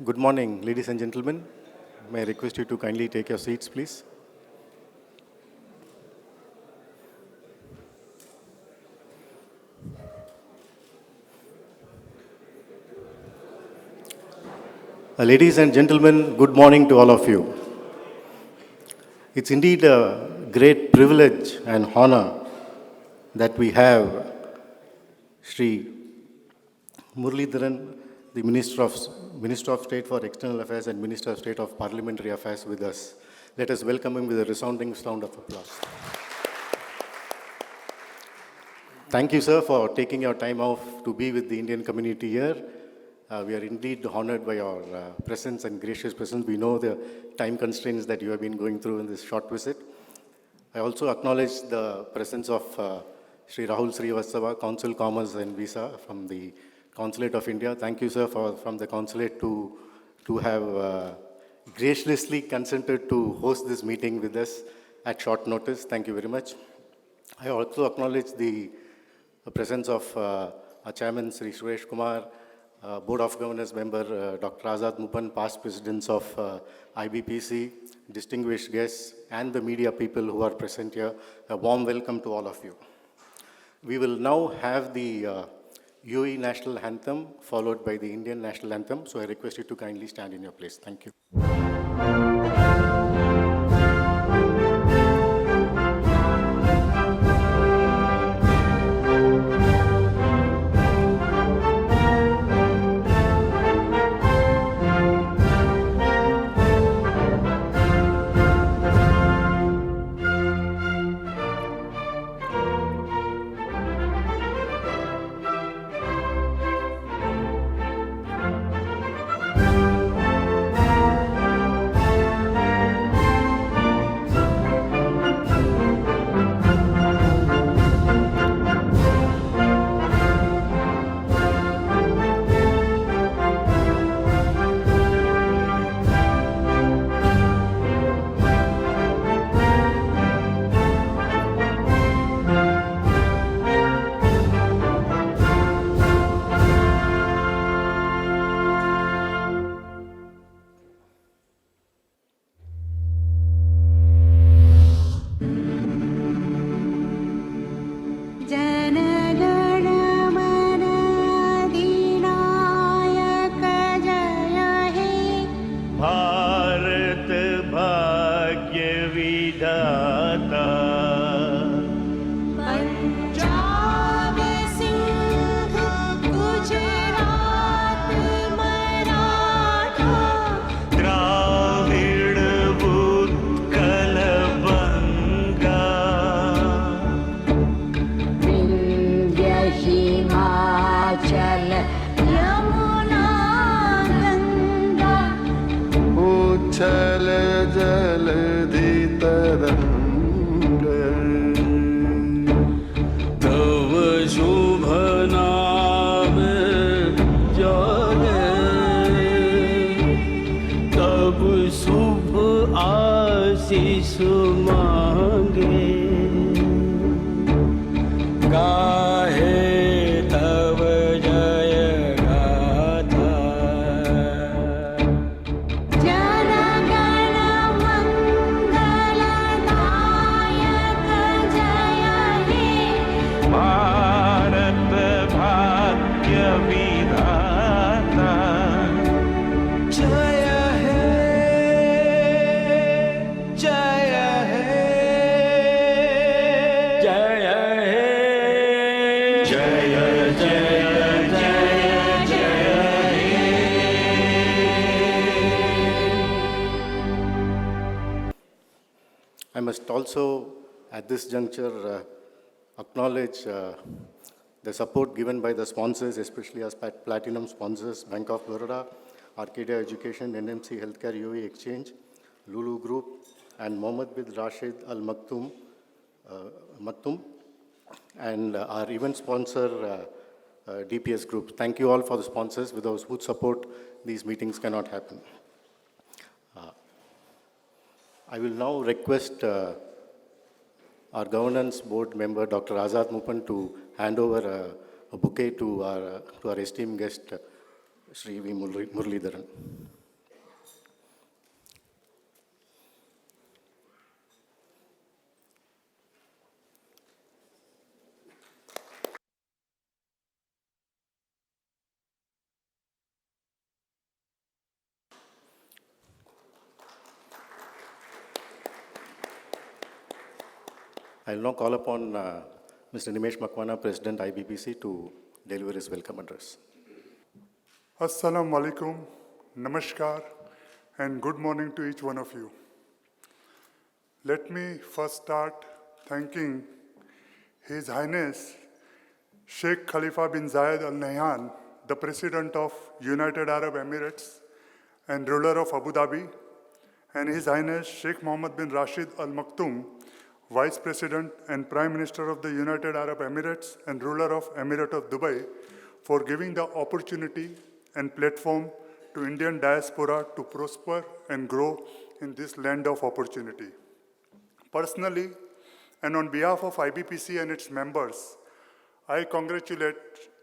Good morning, ladies and gentlemen. May I request you to kindly take your seats, please. Ladies and gentlemen, good morning to all of you. It's indeed a great privilege and honor that we have Shri Muraleedharan, the Minister of State for External Affairs and Minister of State of Parliamentary Affairs with us. Let us welcome him with a resounding sound of applause. Thank you, sir, for taking your time off to be with the Indian community here. We are indeed honored by your presence and gracious presence. We know the time constraints that you have been going through in this short visit. I also acknowledge the presence of Shri Rahul Srivastava, Consul Commerce and Visa from the Consulate of India. Thank you, sir, from the Consulate to have graciously consented to host this meeting with us at short notice. Thank you very much. I also acknowledge the presence of our Chairman, Shri Suresh Kumar, Board of Governors member, Dr. Azad Mupan, past presidents of IBPC, distinguished guests, and the media people who are present here. A warm welcome to all of you. We will now have the UAE National Anthem followed by the Indian National Anthem. So I request you to kindly stand in your place. Thank you. I must also, at this juncture, acknowledge the support given by the sponsors, especially as platinum sponsors, Bank of Baroda, Arcadia Education, NMC Healthcare UAE Exchange, Lulu Group, and Mohammed bin Rashid Al Maktoum, and our event sponsor, DPS Group. Thank you all for the sponsors, without whose support these meetings cannot happen. I will now request our governance board member, Dr. Azad Mupan, to hand over a bouquet to our esteemed guest, Shri V. Muraleedharan. I'll now call upon Mr. Nimesh Makwana, President IBPC, to deliver his welcome address. Assalamu alaikum, namaskar, and good morning to each one of you. Let me first start thanking His Highness Sheikh Khalifa bin Zayed Al Nahyan, the President of United Arab Emirates and ruler of Abu Dhabi, and His Highness Sheikh Mohammed bin Rashid Al Maktoum, Vice President and Prime Minister of the United Arab Emirates and ruler of Emirate of Dubai, for giving the opportunity and platform to Indian diaspora to prosper and grow in this land of opportunity. Personally, and on behalf of IBPC and its members, I congratulate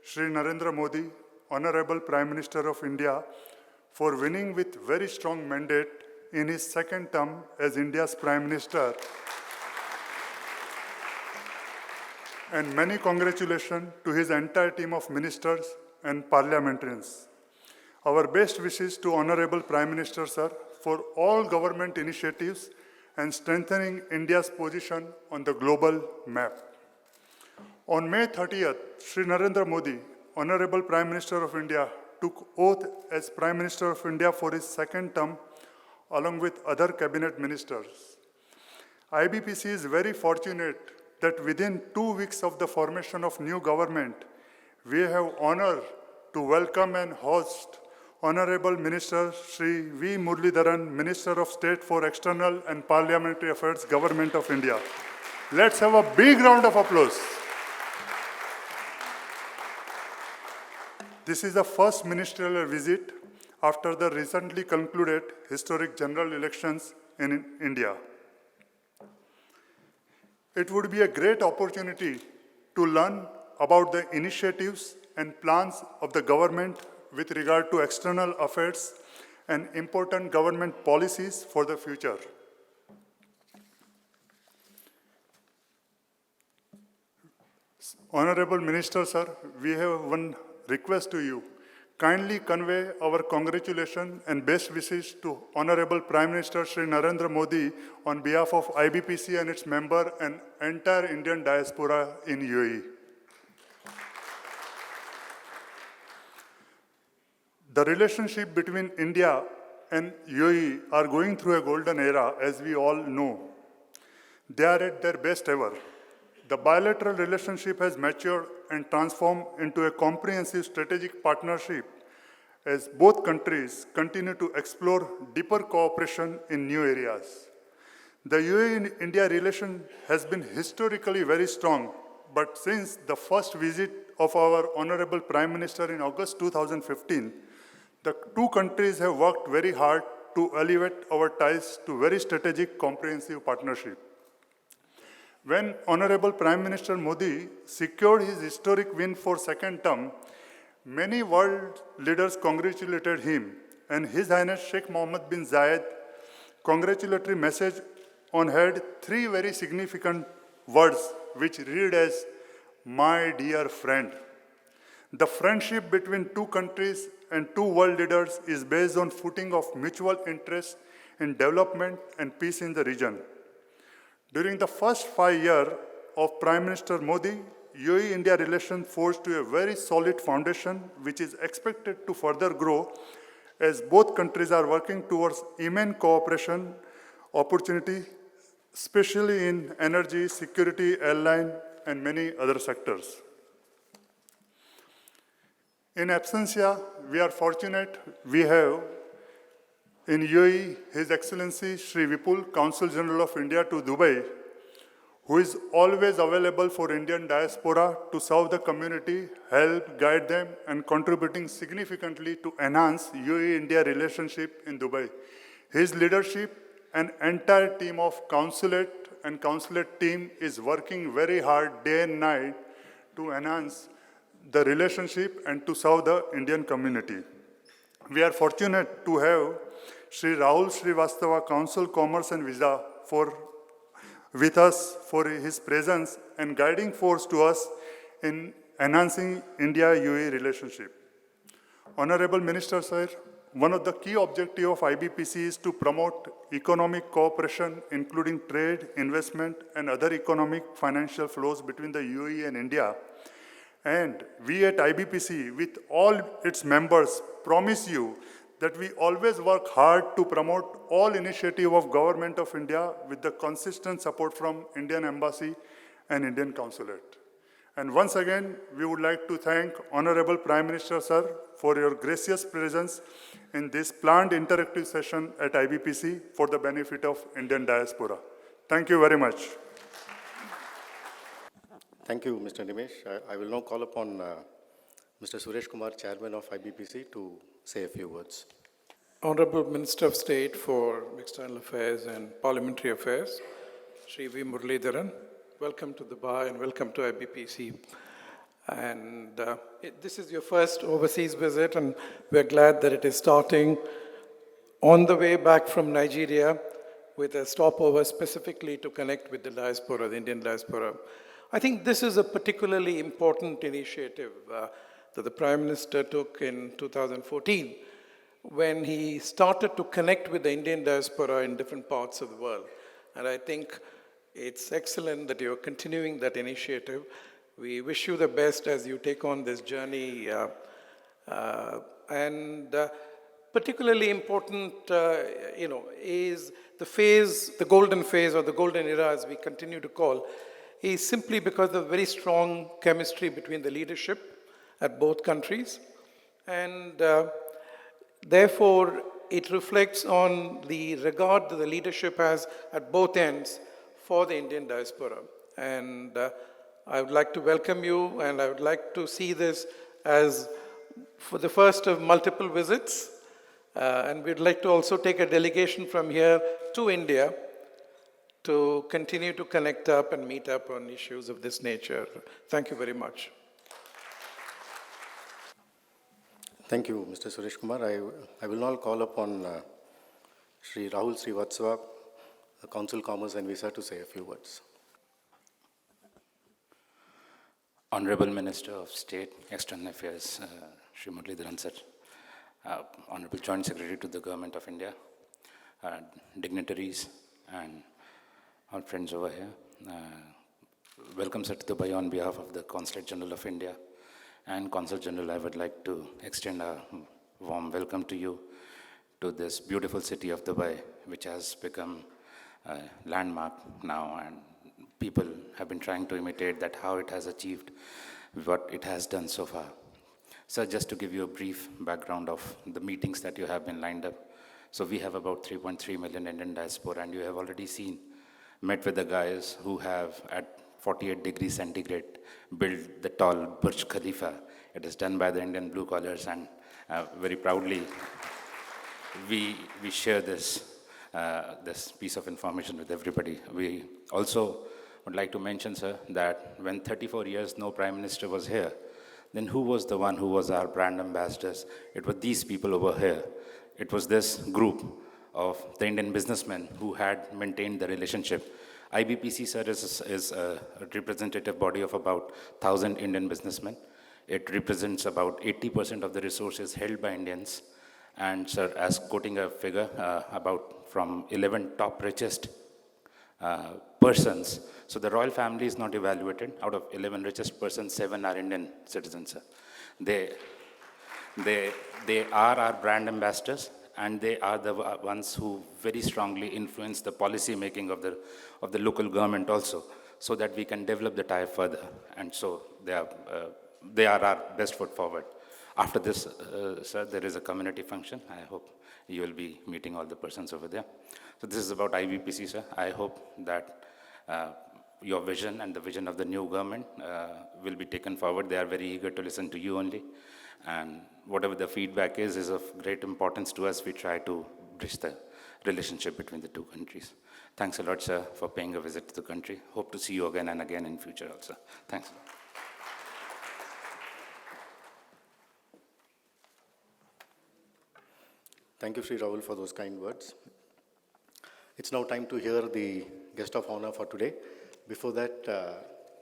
Shri Narendra Modi, Honorable Prime Minister of India, for winning with very strong mandate in his second term as India's Prime Minister. And many congratulations to his entire team of ministers and parliamentarians. Our best wishes to Honorable Prime Minister, sir, for all government initiatives and strengthening India's position on the global map. On May 30th, Shri Narendra Modi, Honorable Prime Minister of India, took oath as Prime Minister of India for his second term, along with other cabinet ministers. IBPC is very fortunate that within 2 weeks of the formation of new government, we have honor to welcome and host Honorable Minister Shri V. Muraleedharan, Minister of State for External and Parliamentary Affairs, Government of India. Let's have a big round of applause. This is the first ministerial visit after the recently concluded historic general elections in India. It would be a great opportunity to learn about the initiatives and plans of the government with regard to external affairs and important government policies for the future. Honorable Minister, sir, we have one request to you. Kindly convey our congratulations and best wishes to Honorable Prime Minister Shri Narendra Modi on behalf of IBPC and its member and entire Indian diaspora in UAE. The relationship between India and UAE are going through a golden era, as we all know. They are at their best ever. The bilateral relationship has matured and transformed into a comprehensive strategic partnership as both countries continue to explore deeper cooperation in new areas. The UAE-India relation has been historically very strong, but since the first visit of our Honorable Prime Minister in August 2015, the two countries have worked very hard to elevate our ties to very strategic, comprehensive partnership. When Honorable Prime Minister Modi secured his historic win for second term, many world leaders congratulated him, and His Highness Sheikh Mohammed bin Zayed congratulatory message on had three very significant words which read as, "My dear friend." The friendship between two countries and two world leaders is based on footing of mutual interest in development and peace in the region. During the first 5 years of Prime Minister Modi, UAE-India relations forged to a very solid foundation which is expected to further grow as both countries are working towards immense cooperation opportunity, especially in energy, security, airline, and many other sectors. In absentia, we are fortunate we have in UAE His Excellency Shri Vipul, Consul General of India to Dubai, who is always available for Indian diaspora to serve the community, help, guide them, and contributing significantly to enhance UAE-India relationship in Dubai. His leadership and entire team of consulate and consulate team is working very hard day and night to enhance the relationship and to serve the Indian community. We are fortunate to have Shri Rahul Srivastava, Consul Commerce and Visa, with us for his presence and guiding force to us in enhancing India-UAE relationship. Honorable Minister, sir, one of the key objectives of IBPC is to promote economic cooperation, including trade, investment, and other economic financial flows between the UAE and India. And we at IBPC, with all its members, promise you that we always work hard to promote all initiative of Government of India with the consistent support from Indian Embassy and Indian Consulate. And once again, we would like to thank Honorable Prime Minister, sir, for your gracious presence in this planned interactive session at IBPC for the benefit of Indian diaspora. Thank you very much. Thank you, Mr. Nimesh. I will now call upon Mr. Suresh Kumar, Chairman of IBPC, to say a few words. Honorable Minister of State for External Affairs and Parliamentary Affairs, Shri Muraleedharan, welcome to Dubai and welcome to IBPC. And this is your first overseas visit, and we're glad that it is starting on the way back from Nigeria with a stopover specifically to connect with the diaspora, the Indian diaspora. I think this is a particularly important initiative that the Prime Minister took in 2014 when he started to connect with the Indian diaspora in different parts of the world. And I think it's excellent that you're continuing that initiative. We wish you the best as you take on this journey. Particularly important, is the phase, the golden phase or the golden era as we continue to call, is simply because of very strong chemistry between the leadership at both countries. And therefore, it reflects on the regard that the leadership has at both ends for the Indian diaspora. And I would like to welcome you, and I would like to see this as for the first of multiple visits. And we'd like to also take a delegation from here to India to continue to connect up and meet up on issues of this nature. Thank you very much. Thank you, Mr. Suresh Kumar. I will now call upon Shri Rahul Srivatsava, Council Commerce and Visa, to say a few words. Honorable Minister of State, External Affairs, Shri Muraleedharan sir, Honorable Joint Secretary to the Government of India, dignitaries and our friends over here. Welcome sir to Dubai on behalf of the Consulate General of India and Consul General. I would like to extend a warm welcome to you to this beautiful city of Dubai, which has become a landmark now, and people have been trying to imitate that how it has achieved what it has done so far. So just to give you a brief background of the meetings that you have been lined up. So we have about 3.3 million Indian diaspora, and you have already met with the guys who have at 48 degrees centigrade built the tall Burj Khalifa. It is done by the Indian blue collars, and very proudly we share this piece of information with everybody. We also would like to mention, sir, that when 34 years no Prime Minister was here, then who was the one who was our brand ambassadors? It were these people over here. It was this group of the Indian businessmen who had maintained the relationship. IBPC, sir, is a representative body of about 1,000 Indian businessmen. It represents about 80% of the resources held by Indians. And, sir, as quoting a figure, about from 11 top richest persons. So the royal family is not evaluated. Out of 11 richest persons, 7 are Indian citizens, sir. They are our brand ambassadors, and they are the ones who very strongly influence the policy making of the local government also, so that we can develop the tie further. And so they are our best foot forward. After this, sir, there is a community function. I hope you will be meeting all the persons over there. So this is about IBPC, sir. I hope that your vision and the vision of the new government will be taken forward. They are very eager to listen to you only. And whatever the feedback is of great importance to us. We try to bridge the relationship between the two countries. Thanks a lot, sir, for paying a visit to the country. Hope to see you again and again in future also. Thanks. Thank you, Shri Rahul, for those kind words. It's now time to hear the guest of honor for today. Before that,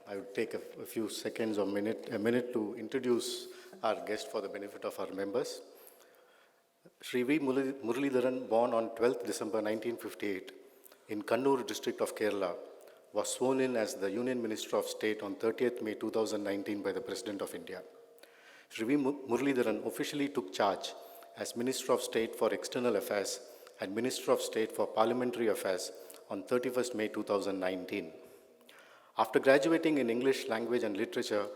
I would take a few seconds or a minute to introduce our guest for the benefit of our members. Shri Muraleedharan, born on 12th December 1958 in Kannur district of Kerala, was sworn in as the Union Minister of State on 30th May 2019 by the President of India. Shri Muraleedharan officially took charge as Minister of State for External Affairs and Minister of State for Parliamentary Affairs on 31st May 2019. After graduating in English Language and Literature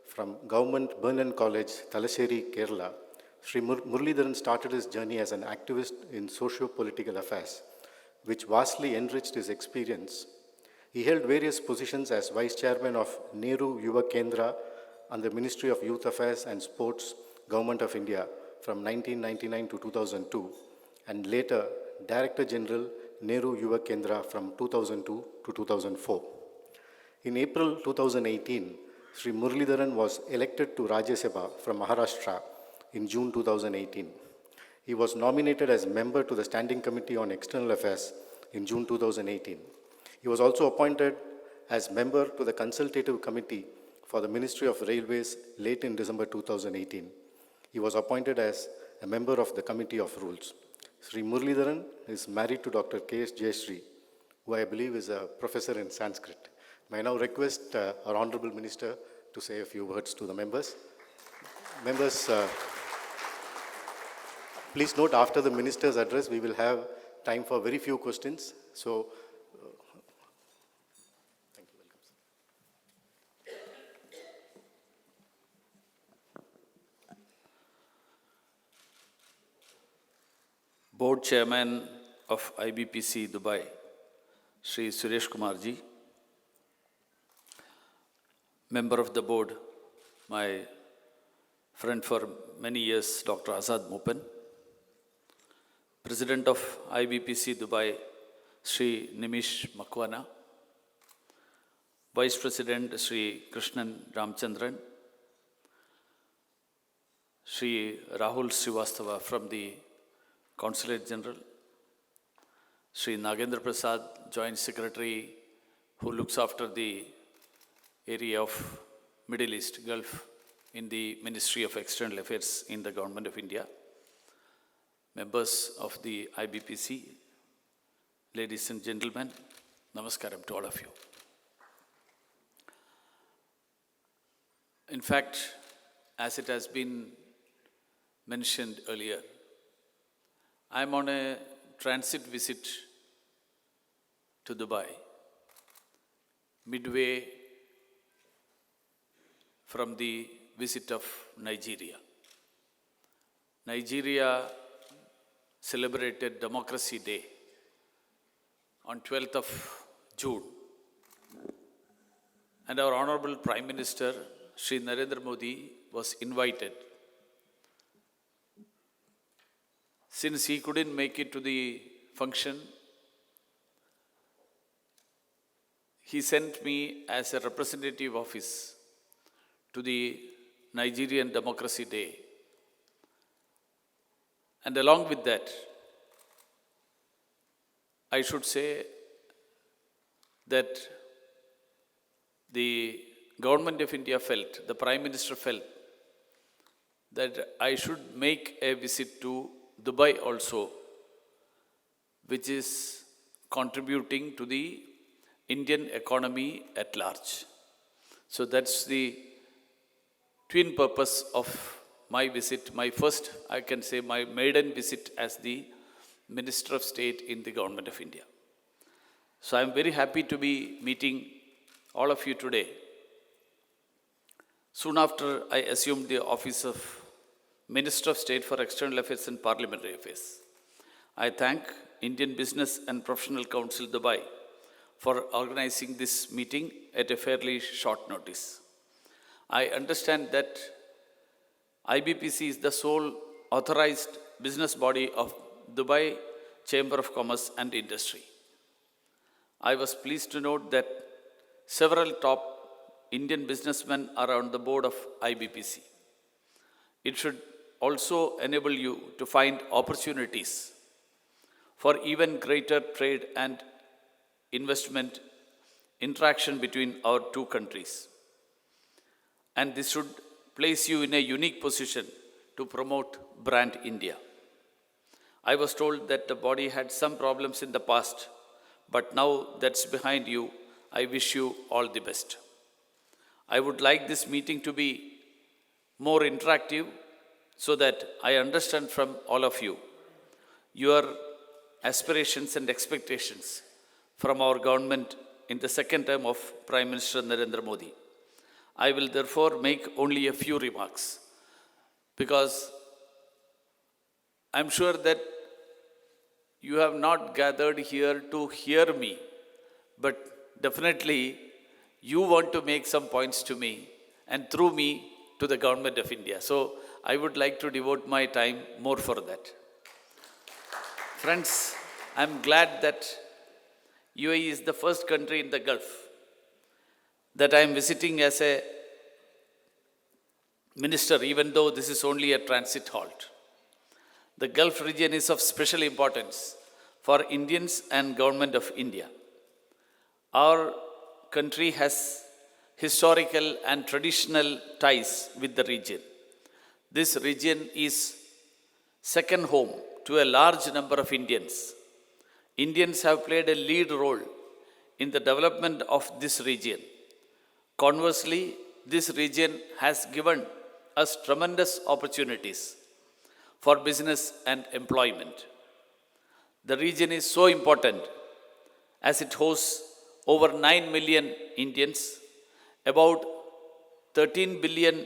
from Government Burnham College, Thalassery, Kerala, Shri Muraleedharan started his journey as an activist in socio-political affairs, which vastly enriched his experience. He held various positions as Vice Chairman of Nehru Yuva Kendra and the Ministry of Youth Affairs and Sports, Government of India from 1999 to 2002, and later Director General, Nehru Yuva Kendra from 2002 to 2004. In April 2018, Shri Muraleedharan was elected to Rajya Sabha from Maharashtra in June 2018. He was nominated as member to the Standing Committee on External Affairs in June 2018. He was also appointed as member to the Consultative Committee for the Ministry of Railways late in December 2018. He was appointed as a member of the Committee of Rules. Shri Muraleedharan is married to Dr. K.S. Shri, who I believe is a professor in Sanskrit. May I now request our Honorable Minister to say a few words to the members. Members, please note after the Minister's address, we will have time for very few questions. So, thank you. Welcome. Board Chairman of IBPC Dubai, Shri Suresh Kumarji, Member of the Board, my friend for many years, Dr. Azad Mupen, President of IBPC Dubai, Shri Nimish Makwana, Vice President Shri Krishnan Ramchandran, Shri Rahul Srivastava from the Consulate General, Shri Nagendra Prasad, Joint Secretary, who looks after the area of Middle East, Gulf, in the Ministry of External Affairs in the Government of India, members of the IBPC, ladies and gentlemen, namaskaram to all of you. In fact, as it has been mentioned earlier, I am on a transit visit to Dubai, midway from the visit of Nigeria. Nigeria celebrated Democracy Day on 12th of June. And our Honorable Prime Minister, Shri Narendra Modi, was invited. Since he couldn't make it to the function, he sent me as a representative of his to the Nigerian Democracy Day. And along with that, I should say that the Government of India felt, the Prime Minister felt, that I should make a visit to Dubai also, which is contributing to the Indian economy at large. So that's the twin purpose of my visit, my first, I can say, my maiden visit as the Minister of State in the Government of India. So I'm very happy to be meeting all of you today. Soon after I assumed the office of Minister of State for External Affairs and Parliamentary Affairs, I thank Indian Business and Professional Council Dubai for organizing this meeting at a fairly short notice. I understand that IBPC is the sole authorized business body of Dubai Chamber of Commerce and Industry. I was pleased to note that several top Indian businessmen are on the board of IBPC. It should also enable you to find opportunities for even greater trade and investment interaction between our two countries. And this should place you in a unique position to promote brand India. I was told that the body had some problems in the past, but now that's behind you. I wish you all the best. I would like this meeting to be more interactive so that I understand from all of you your aspirations and expectations from our government in the second term of Prime Minister Narendra Modi. I will therefore make only a few remarks because I'm sure that you have not gathered here to hear me, but definitely you want to make some points to me and through me to the government of India. So I would like to devote my time more for that. Friends, I'm glad that UAE is the first country in the Gulf that I am visiting as a minister, even though this is only a transit halt. The Gulf region is of special importance for Indians and Government of India. Our country has historical and traditional ties with the region. This region is second home to a large number of Indians. Indians have played a lead role in the development of this region. Conversely, this region has given us tremendous opportunities for business and employment. The region is so important as it hosts over 9 million Indians, about 13 billion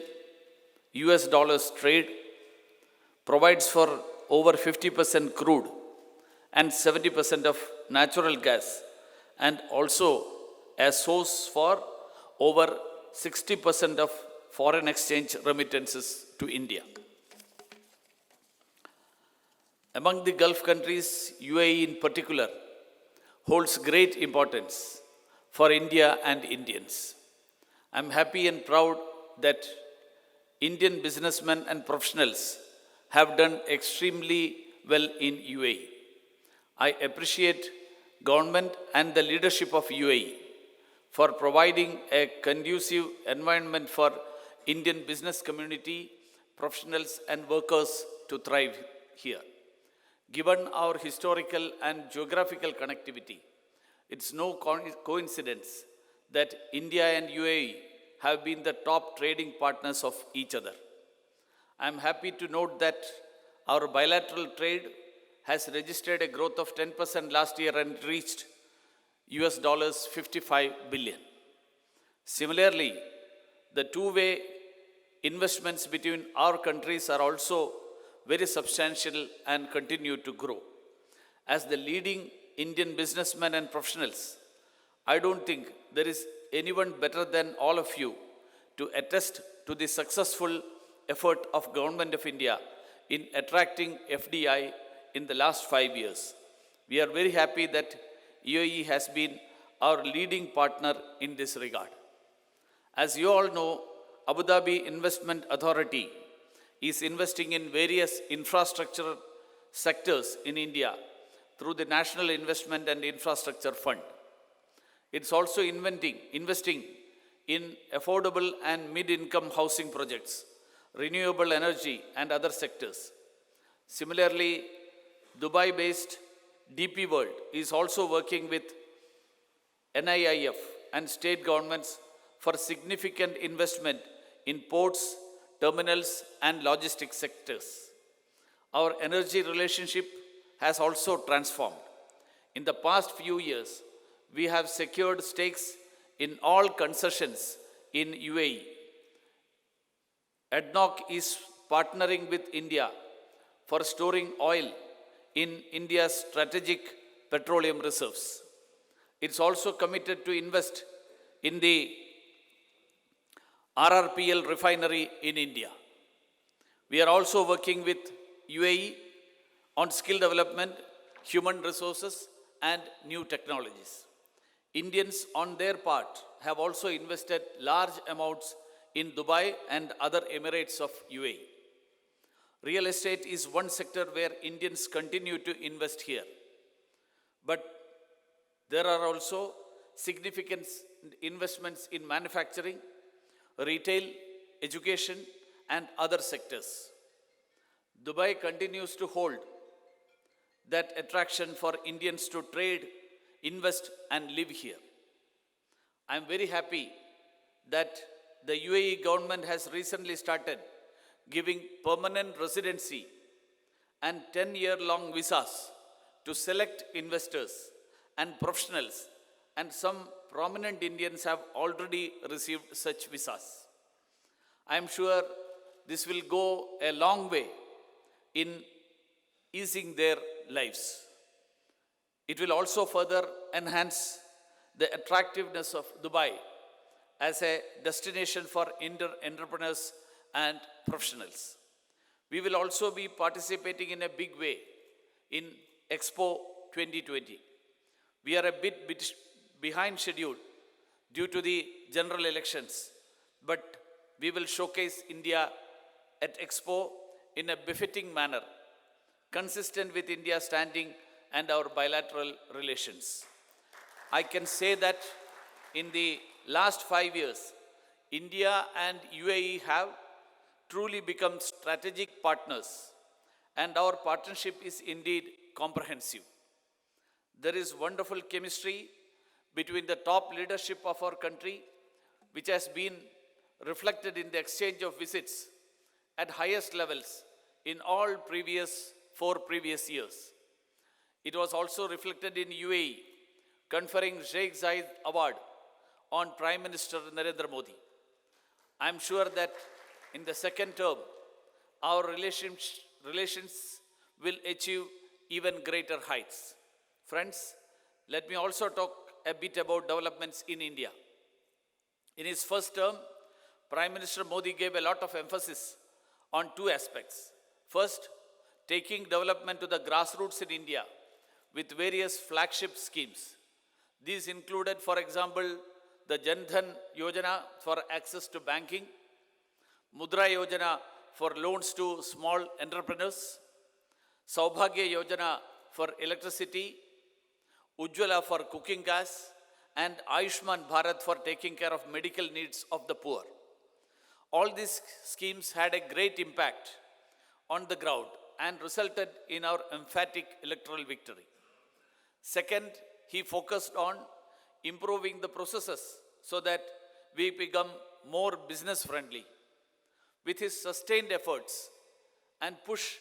US dollars trade, provides for over 50% crude and 70% of natural gas, and also a source for over 60% of foreign exchange remittances to India. Among the Gulf countries, UAE in particular holds great importance for India and Indians. I'm happy and proud that Indian businessmen and professionals have done extremely well in UAE. I appreciate government and the leadership of UAE for providing a conducive environment for Indian business community, professionals and workers to thrive here. Given our historical and geographical connectivity, it's no coincidence that India and UAE have been the top trading partners of each other. I'm happy to note that our bilateral trade has registered a growth of 10% last year and reached US dollars 55 billion. Similarly, the two-way investments between our countries are also very substantial and continue to grow. As the leading Indian businessmen and professionals, I don't think there is anyone better than all of you to attest to the successful effort of Government of India in attracting FDI in the last 5 years. We are very happy that UAE has been our leading partner in this regard. As you all know, Abu Dhabi Investment Authority is investing in various infrastructure sectors in India through the National Investment and Infrastructure Fund. It's also investing in affordable and mid-income housing projects, renewable energy and other sectors. Similarly, Dubai-based DP World is also working with NIIF and state governments for significant investment in ports, terminals and logistics sectors. Our energy relationship has also transformed. In the past few years, we have secured stakes in all concessions in UAE. ADNOC is partnering with India for storing oil in India's strategic petroleum reserves. It's also committed to invest in the RRPL refinery in India. We are also working with UAE on skill development, human resources, and new technologies. Indians, on their part, have also invested large amounts in Dubai and other Emirates of UAE. Real estate is one sector where Indians continue to invest here. But there are also significant investments in manufacturing, retail, education, and other sectors. Dubai continues to hold that attraction for Indians to trade, invest, and live here. I am very happy that the UAE government has recently started giving permanent residency and 10-year-long visas to select investors and professionals, and some prominent Indians have already received such visas. I am sure this will go a long way in easing their lives. It will also further enhance the attractiveness of Dubai as a destination for entrepreneurs and professionals. We will also be participating in a big way in Expo 2020. We are a bit behind schedule due to the general elections, but we will showcase India at Expo in a befitting manner, consistent with India's standing and our bilateral relations. I can say that in the last 5 years, India and UAE have truly become strategic partners, and our partnership is indeed comprehensive. There is wonderful chemistry between the top leadership of our country, which has been reflected in the exchange of visits at highest levels in all four previous years. It was also reflected in UAE, conferring Sheikh Zayed Award on Prime Minister Narendra Modi. I am sure that in the second term, our relations will achieve even greater heights. Friends, let me also talk a bit about developments in India. In his first term, Prime Minister Modi gave a lot of emphasis on two aspects. First, taking development to the grassroots in India with various flagship schemes. These included, for example, the Jan Dhan Yojana for access to banking, Mudra Yojana for loans to small entrepreneurs, Saubhagya Yojana for electricity, Ujjwala for cooking gas, and Ayushman Bharat for taking care of medical needs of the poor. All these schemes had a great impact on the ground and resulted in our emphatic electoral victory. Second, he focused on improving the processes so that we become more business friendly. With his sustained efforts and push,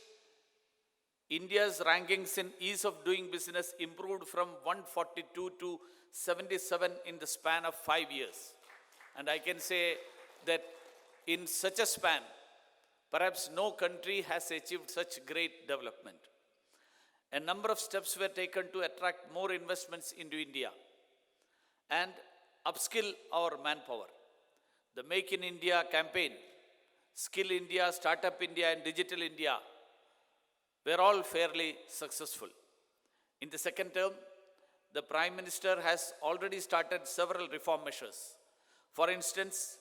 India's rankings in ease of doing business improved from 142 to 77 in the span of 5 years. And I can say that in such a span, perhaps no country has achieved such great development. A number of steps were taken to attract more investments into India and upskill our manpower. The Make in India campaign, Skill India, Startup India, and Digital India were all fairly successful. In the second term, the Prime Minister has already started several reform measures. For instance,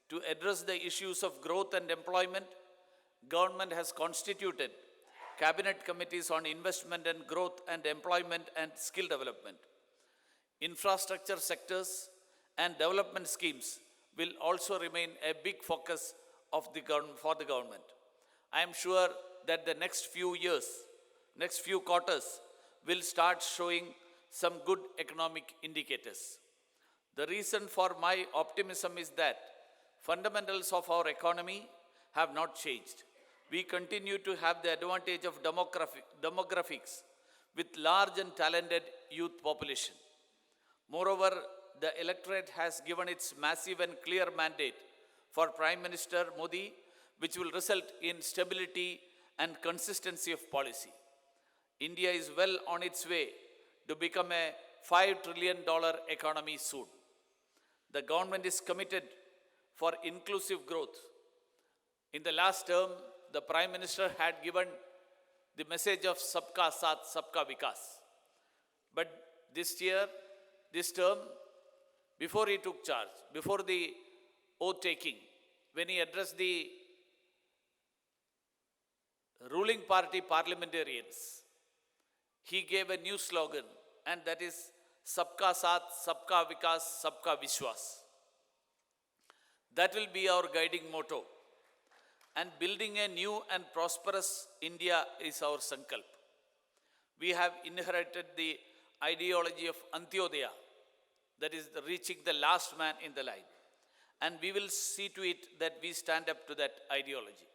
to address the issues of growth and employment, government has constituted cabinet committees on investment and growth and employment and skill development. Infrastructure sectors and development schemes will also remain a big focus of for the government. I am sure that the next few quarters will start showing some good economic indicators. The reason for my optimism is that fundamentals of our economy have not changed. We continue to have the advantage of demographics with large and talented youth population. Moreover, the electorate has given its massive and clear mandate for Prime Minister Modi, which will result in stability and consistency of policy. India is well on its way to become a $5 trillion economy soon. The government is committed for inclusive growth. In the last term, the Prime Minister had given the message of Sabka Saath, Sabka Vikas. But this term, before he took charge, before the oath taking, when he addressed the ruling party parliamentarians, he gave a new slogan, and that is Sabka Saath, Sabka Vikas, Sabka Vishwas. That will be our guiding motto. And building a new and prosperous India is our sankalp. we have inherited the ideology of Antyodaya, that is the reaching the last man in the line. And we will see to it that we stand up to that ideology.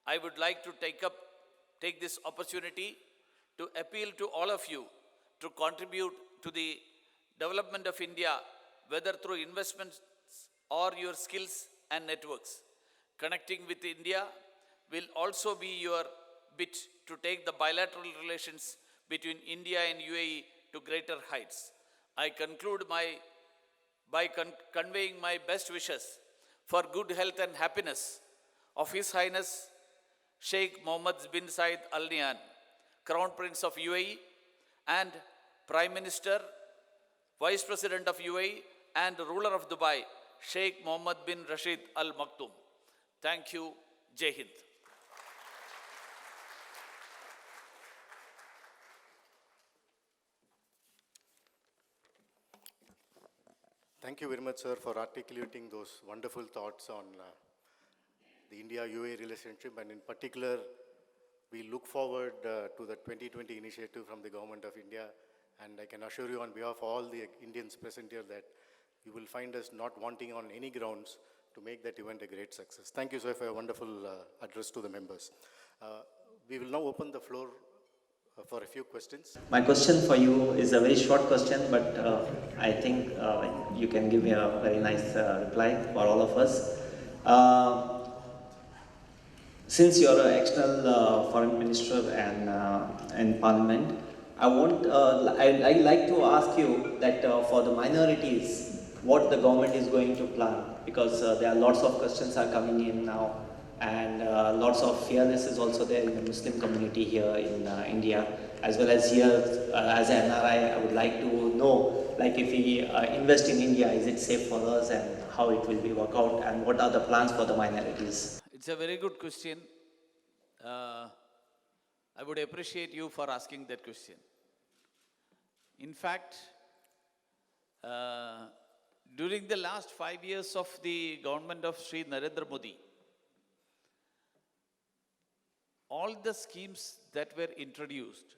I would like to take this opportunity to appeal to all of you to contribute to the development of India, whether through investments or your skills and networks. Connecting with India will also be your bit to take the bilateral relations between India and UAE to greater heights. I conclude by conveying my best wishes for good health and happiness of His Highness Sheikh Mohammed bin Zayed Al Nahyan, Crown Prince of UAE, and Prime Minister, Vice President of UAE, and ruler of Dubai, Sheikh Mohammed bin Rashid Al Maktoum. Thank you. Jai Hind. Thank you very much, sir, for articulating those wonderful thoughts on the India-UAE relationship, and in particular, we look forward to the 2020 initiative from the Government of India, and I can assure you on behalf of all the Indians present here that you will find us not wanting on any grounds to make that event a great success. Thank you, sir, for your wonderful address to the members. We will now open the floor for a few questions. My question for you is a very short question, but I think you can give me a very nice reply for all of us. Since you're an external foreign minister and in parliament, I'd like to ask you that for the minorities, what the government is going to plan, because there are lots of questions are coming in now, and lots of fearness is also there in the Muslim community here in India, as well as here as an NRI. I would like to know, like, if we invest in India, is it safe for us, and how it will be work out, and what are the plans for the minorities? It's a very good question. I would appreciate you for asking that question. In fact, during the last 5 years of the government of Shri Narendra Modi, all the schemes that were introduced,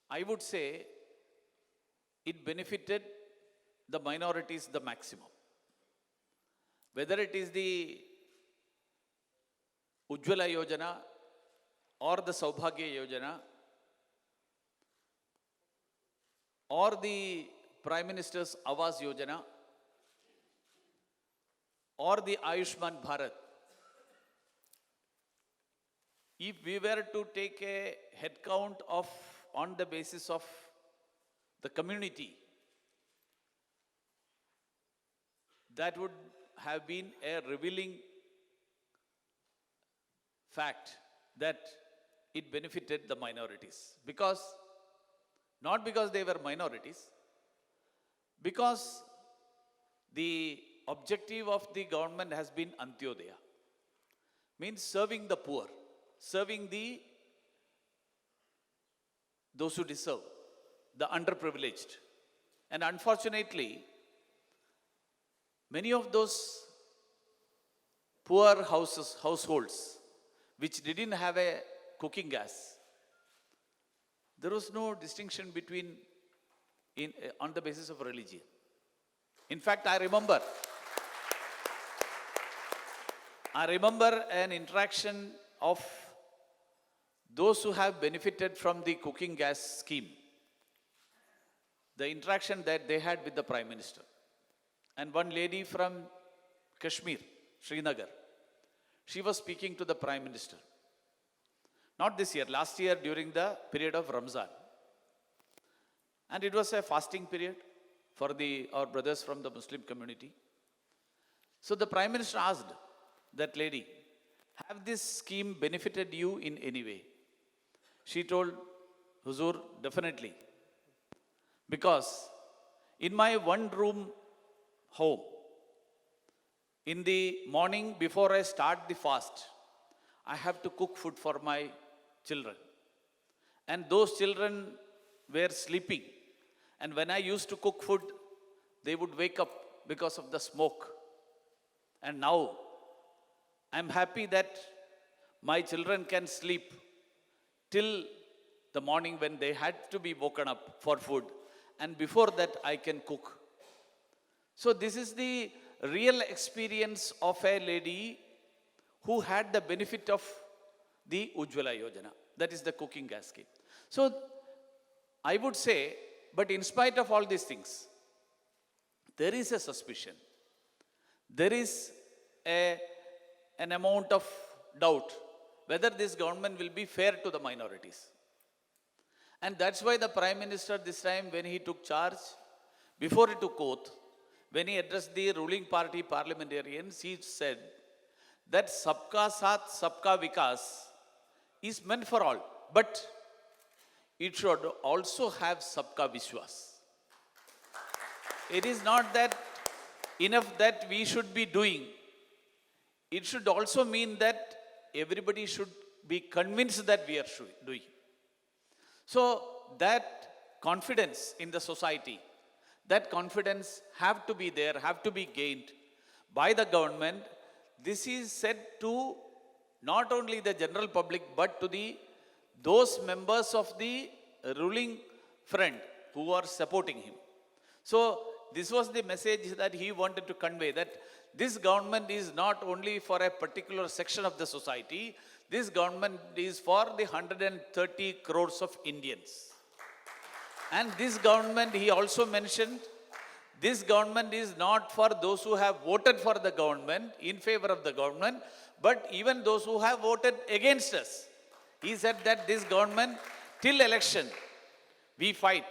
I would say it benefited the minorities the maximum. Whether it is the Ujjwala Yojana or the Saubhagya Yojana or the Prime Minister's Awas Yojana or the Ayushman Bharat, if we were to take a head count on the basis of the community, that would have been a revealing fact that it benefited the minorities. Not because they were minorities, because the objective of the government has been Antyodaya, means serving the poor, serving those who deserve, the underprivileged. And unfortunately, many of those poor households which didn't have a cooking gas, there was no distinction on the basis of religion. In fact, I remember an interaction of those who have benefited from the cooking gas scheme, the interaction that they had with the Prime Minister. And one lady from Kashmir, Srinagar, she was speaking to the Prime Minister. Not this year, last year during the period of Ramzan. And it was a fasting period for our brothers from the Muslim community. So the Prime Minister asked that lady, have this scheme benefited you in any way? She told, Huzur, definitely. Because in my one-room home, in the morning before I start the fast, I have to cook food for my children. And those children were sleeping. And when I used to cook food, they would wake up because of the smoke. And now, I'm happy that my children can sleep till the morning when they had to be woken up for food. And before that, I can cook. So this is the real experience of a lady who had the benefit of the Ujjwala Yojana. That is the cooking gas scheme. So I would say, but in spite of all these things, there is a suspicion. There is an amount of doubt whether this government will be fair to the minorities. And that's why the Prime Minister this time, when he took charge, before he took oath, when he addressed the ruling party parliamentarians, he said that Sabka Saath, Sabka Vikas is meant for all, but it should also have Sabka Vishwas. It is not that enough that we should be doing. It should also mean that everybody should be convinced that we are doing. So that confidence in the society, that confidence have to be there, have to be gained by the government. This is said to not only the general public, but to those members of the ruling front who are supporting him. So this was the message that he wanted to convey, that this government is not only for a particular section of the society, this government is for the 130 crores of Indians. And this government, he also mentioned, this government is not for those who have voted for the government, in favor of the government, but even those who have voted against us. He said that this government, till election, we fight,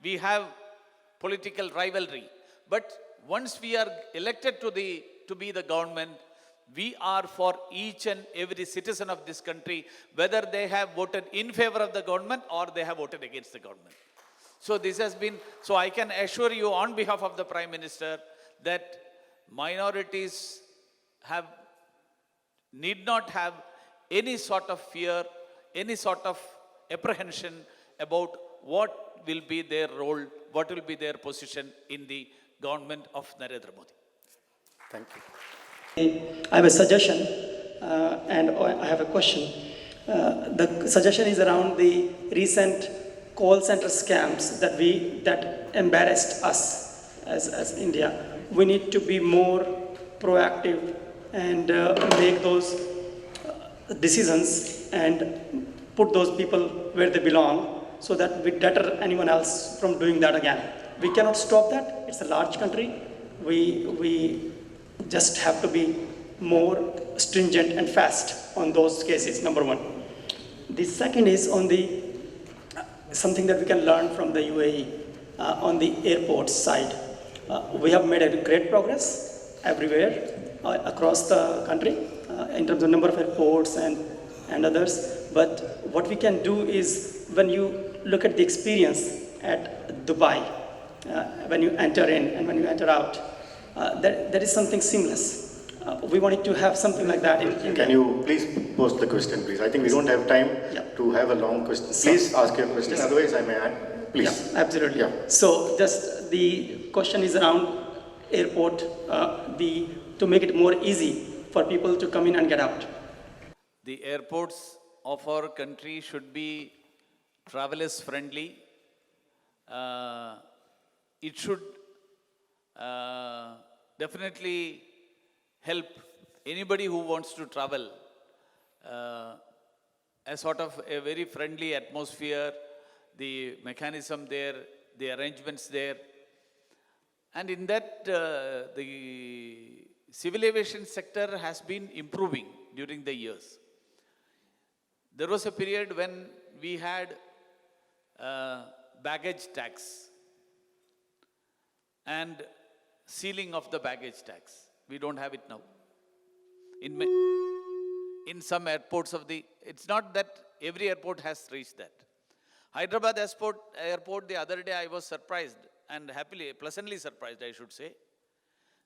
we have political rivalry. But once we are elected to be the government, we are for each and every citizen of this country, whether they have voted in favor of the government or they have voted against the government. So this has been, so I can assure you on behalf of the Prime Minister that minorities need not have any sort of fear, any sort of apprehension about what will be their role, what will be their position in the government of Narendra Modi. Thank you. I have a suggestion and I have a question. The suggestion is around the recent call center scams that embarrassed us as India. We need to be more proactive and make those decisions and put those people where they belong so that we deter anyone else from doing that again. We cannot stop that. It's a large country. We just have to be more stringent and fast on those cases, number one. The second is on something that we can learn from the UAE on the airport side. We have made a great progress everywhere across the country in terms of number of airports and others. But what we can do is, when you look at the experience at Dubai, when you enter in and when you enter out, there is something seamless. We wanted to have something like that in India. Can you please post the question, please? I think we don't have time to have a long question. Please ask your question, otherwise I may add. Please. Yeah, absolutely. Yeah. So just the question is around airport, to make it more easy for people to come in and get out. The airports of our country should be travelers friendly. It should definitely help anybody who wants to travel, a sort of a very friendly atmosphere, the mechanism there, the arrangements there. And in that, the civil aviation sector has been improving during the years. There was a period when we had baggage tax and ceiling of the baggage tax. We don't have it now. In some airports it's not that every airport has reached that. Hyderabad airport, the other day I was surprised and pleasantly surprised, I should say,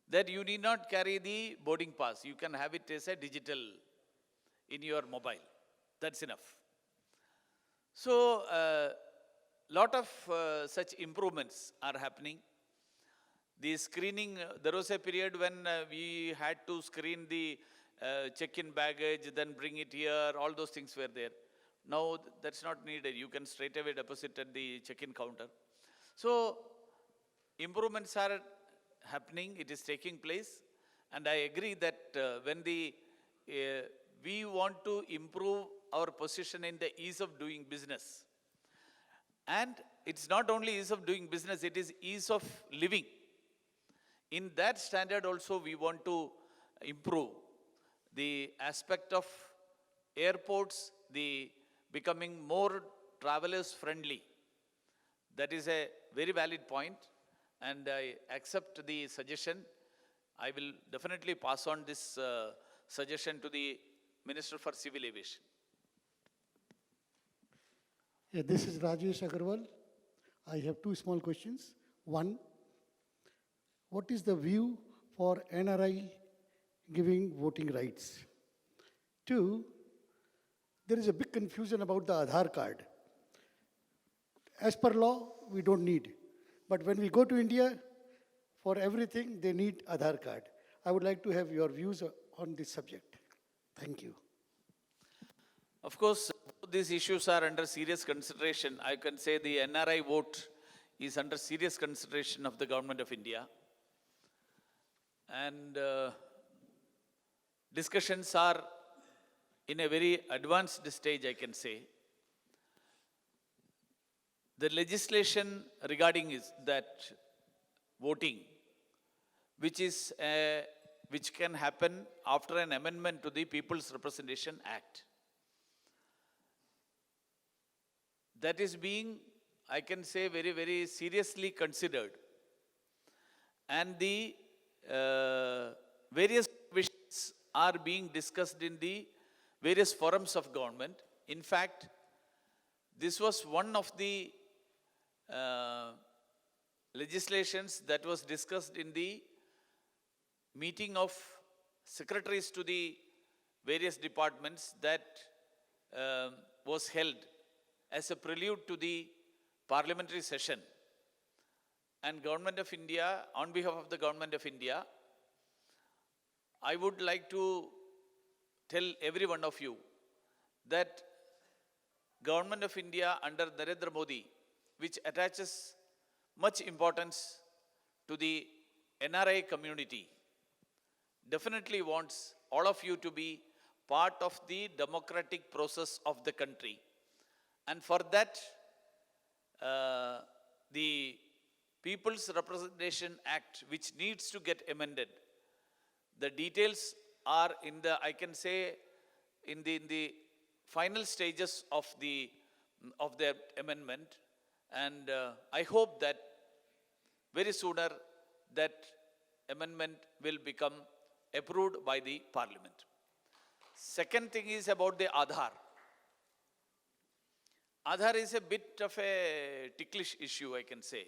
that you need not carry the boarding pass. You can have it as a digital in your mobile. That's enough. So, lot of such improvements are happening. The screening, there was a period when we had to screen the check-in baggage, then bring it here, all those things were there. Now that's not needed. You can straight away deposit at the check-in counter. So improvements are happening, it is taking place, and I agree that we want to improve our position in the ease of doing business. And it's not only ease of doing business, it is ease of living. In that standard also we want to improve the aspect of airports, the becoming more travelers friendly. That is a very valid point, and I accept the suggestion. I will definitely pass on this suggestion to the Minister for Civil Aviation. Yeah, this is Rajesh Agarwal. I have two small questions. One, what is the view for NRI giving voting rights? Two, there is a big confusion about the Aadhaar card. As per law, we don't need. But when we go to India, for everything, they need Aadhaar card. I would like to have your views on this subject. Thank you. Of course, these issues are under serious consideration. I can say the NRI vote is under serious consideration of the Government of India. And discussions are in a very advanced stage, I can say. The legislation regarding is that voting, which can happen after an amendment to the People's Representation Act. That is being, I can say, very, very seriously considered. And the various provisions are being discussed in the various forums of government. In fact, this was one of the legislations that was discussed in the meeting of secretaries to the various departments that was held as a prelude to the parliamentary session. And Government of India, on behalf of the Government of India, I would like to tell every one of you that Government of India under Narendra Modi, which attaches much importance to the NRI community, definitely wants all of you to be part of the democratic process of the country. And for that, the People's Representation Act, which needs to get amended, the details are in the, I can say, in the final stages of the amendment. And I hope that very sooner that amendment will become approved by the Parliament. Second thing is about the Aadhaar. Aadhaar is a bit of a ticklish issue, I can say,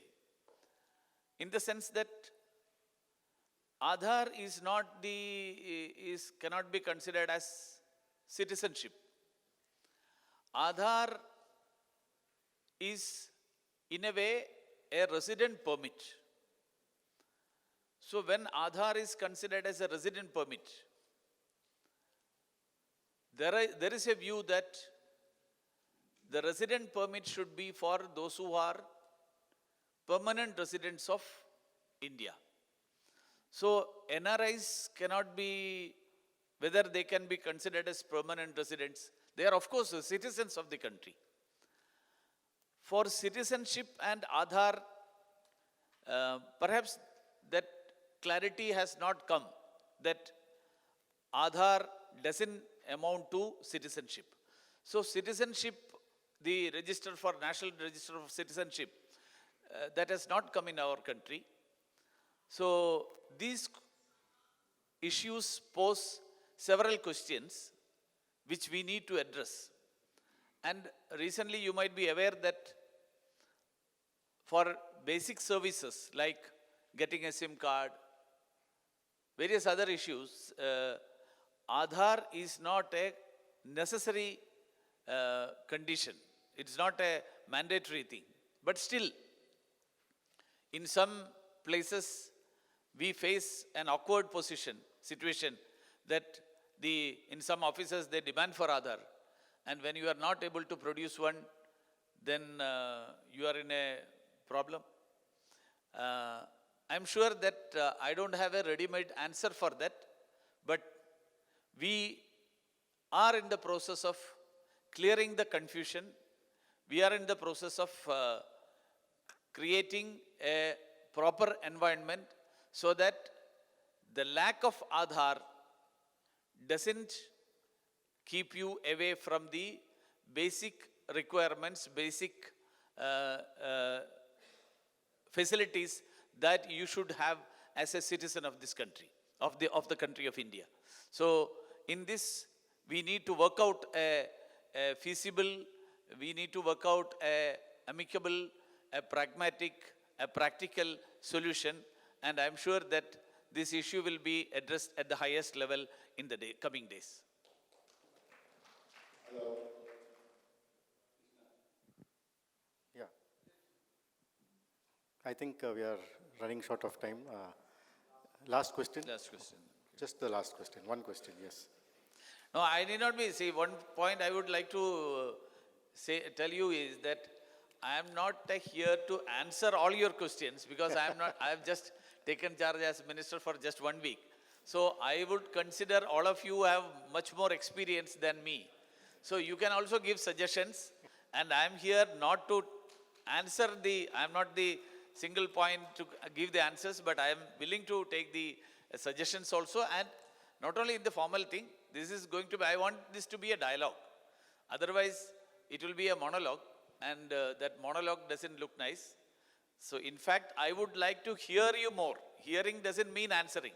in the sense that Aadhaar cannot be considered as citizenship. Aadhaar is, in a way, a resident permit. So when Aadhaar is considered as a resident permit, there is a view that the resident permit should be for those who are permanent residents of India. So NRIs cannot be, whether they can be considered as permanent residents. They are, of course, citizens of the country. For citizenship and Aadhaar, perhaps that clarity has not come, that Aadhaar doesn't amount to citizenship. So citizenship, the National Register of Citizenship, that has not come in our country. So these issues pose several questions which we need to address. And recently you might be aware that for basic services like getting a SIM card, various other issues, Aadhaar is not a necessary condition. It's not a mandatory thing. But still, in some places, we face an awkward situation that in some offices they demand for Aadhaar. And when you are not able to produce one, then you are in a problem. I'm sure that I don't have a ready-made answer for that, but we are in the process of clearing the confusion. We are in the process of creating a proper environment so that the lack of Aadhaar doesn't keep you away from the basic requirements, basic facilities that you should have as a citizen of this country, of the country of India. So in this, we need to work out a feasible, we need to work out a amicable, a pragmatic, a practical solution, and I'm sure that this issue will be addressed at the highest level in the coming days. Yeah. I think we are running short of time. Last question? Last question. Just the last question. One question, yes. No, I need not be. See, one point I would like to tell you is that I am not here to answer all your questions because I am not. I have just taken charge as minister for just 1 week. So I would consider all of you have much more experience than me. So you can also give suggestions, and I am here not to answer I am not the single point to give the answers, but I am willing to take the suggestions also, and not only in the formal thing. This is going to be, I want this to be a dialogue. Otherwise, it will be a monologue, and that monologue doesn't look nice. So in fact, I would like to hear you more. Hearing doesn't mean answering.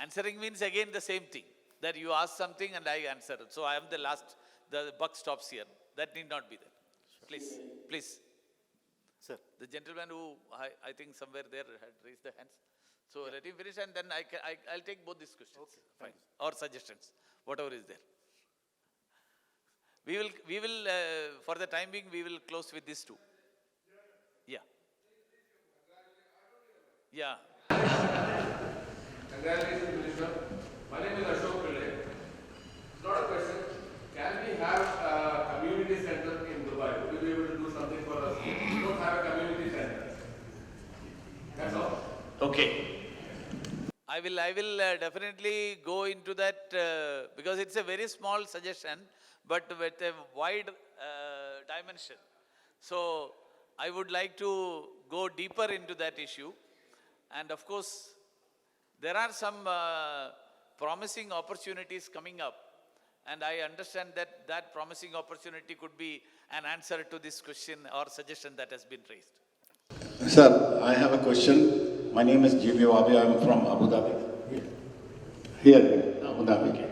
Answering means again the same thing, that you ask something and I answer. So I am the buck stops here. That need not be there. Please, please. Sir. The gentleman who, I think somewhere there had raised the hands. So let him finish, and then I'll take both these questions. Okay, fine. Or suggestions, whatever is there. We will, for the time being, we will close with these two. Yeah. Yeah. Congratulations, Minister. My name is Ashok Pillai. It's not a question. Can we have a community center in Dubai? Would you be able to do something for us? We don't have a community center. That's all. Okay. I will definitely go into that because it's a very small suggestion, but with a wide dimension. So I would like to go deeper into that issue. And of course, there are some promising opportunities coming up. And I understand that that promising opportunity could be an answer to this question or suggestion that has been raised. Sir, I have a question. My name is G.B. Wabi. I am from Abu Dhabi. Here, Abu Dhabi.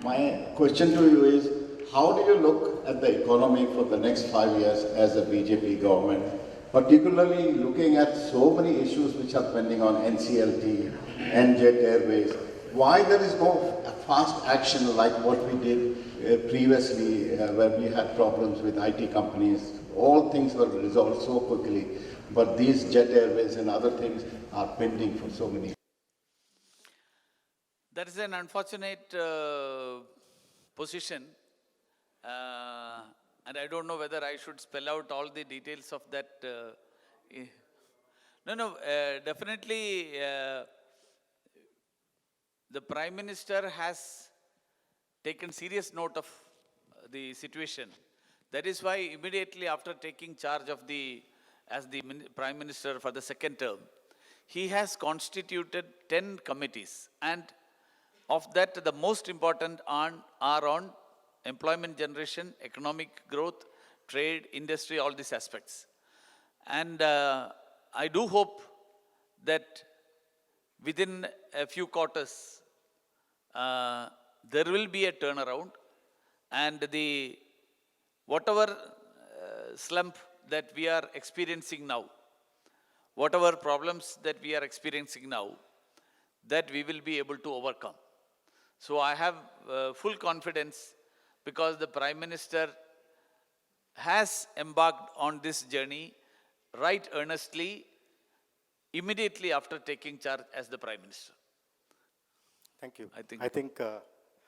My question to you is, how do you look at the economy for the next 5 years as a BJP government, particularly looking at so many issues which are pending on NCLT and Jet Airways? Why there is no fast action like what we did previously where we had problems with IT companies? All things were resolved so quickly, but these Jet Airways and other things are pending for so many. That is an unfortunate position, and I don't know whether I should spell out all the details of that. Definitely the Prime Minister has taken serious note of the situation. That is why immediately after taking charge of as the Prime Minister for the second term, he has constituted 10 committees, and of that the most important are on employment generation, economic growth, trade, industry, all these aspects. And I do hope that within a few quarters, there will be a turnaround, and whatever slump that we are experiencing now, whatever problems that we are experiencing now, that we will be able to overcome. So I have full confidence because the Prime Minister has embarked on this journey right earnestly, immediately after taking charge as the Prime Minister. Thank you. I think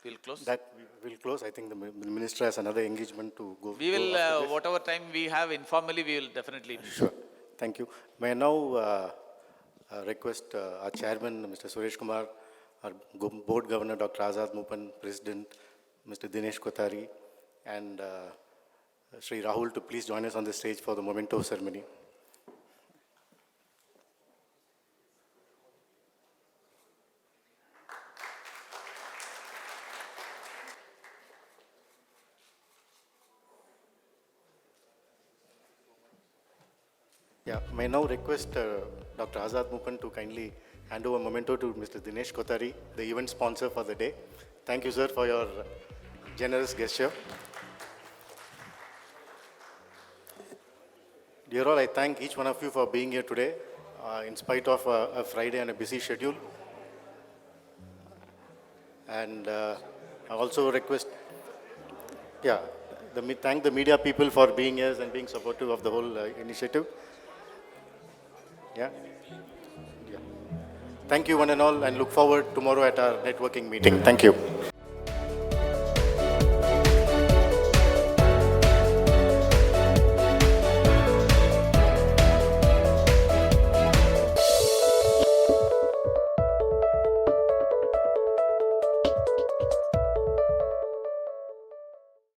We'll close. That we will close. I think the minister has another engagement to go. We will, go after this. whatever time we have informally, we will definitely meet. Sure. Thank you. May I now request our chairman, Mr. Suresh Kumar, our board governor, Dr. Azad Moopan, president, Mr. Dinesh Kothari, and Shri Rahul to please join us on the stage for the memento ceremony. Yeah, may I now request Dr. Azad Moopan to kindly hand over memento to Mr. Dinesh Kothari, the event sponsor for the day. Thank you, sir, for your generous gesture. Dear all, I thank each one of you for being here today, in spite of a Friday and a busy schedule. And I also request, thank the media people for being here and being supportive of the whole initiative. Yeah. Thank you one and all, and look forward tomorrow at our networking meeting. Thank you.